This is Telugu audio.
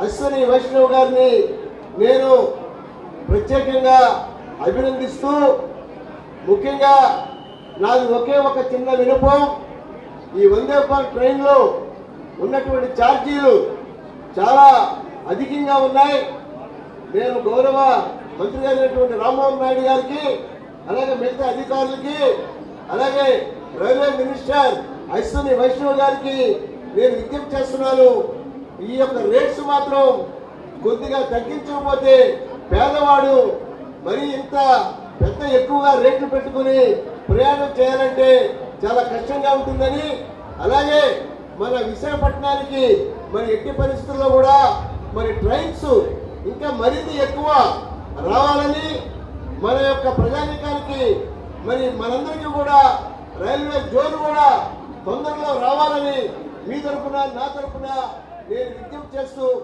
అశ్విని వైష్ణవ్ గారిని నేను ప్రత్యేకంగా అభినందిస్తూ, ముఖ్యంగా నాది ఒకే ఒక చిన్న విన్నపం, ఈ వందే భారత్ ట్రైన్లో ఉన్నటువంటి ఛార్జీలు చాలా అధికంగా ఉన్నాయి. నేను గౌరవ మంత్రి గారైనటువంటి రామ్మోహన్ నాయుడు గారికి, అలాగే మిగతా అధికారులకి, అలాగే రైల్వే మినిస్టర్ అశ్విని వైష్ణవ్ గారికి నేను విజ్ఞప్తి చేస్తున్నాను. ఈ యొక్క రేట్స్ మాత్రం కొద్దిగా తగ్గించకపోతే పేదవాడు మరి ఇంత పెద్ద ఎక్కువగా రేట్లు పెట్టుకుని ప్రయాణం చేయాలంటే చాలా కష్టంగా ఉంటుందని, అలాగే మన విశాఖపట్నానికి మరి ఎట్టి పరిస్థితుల్లో కూడా మరి ట్రైన్స్ ఇంకా మరింత ఎక్కువ రావాలని, మన యొక్క ప్రజానీకానికి మరి మనందరికీ కూడా రైల్వే జోన్ కూడా తొందరలో రావాలని మీ తరఫున నా తరఫున నేను విజ్ఞప్తి చేస్తూ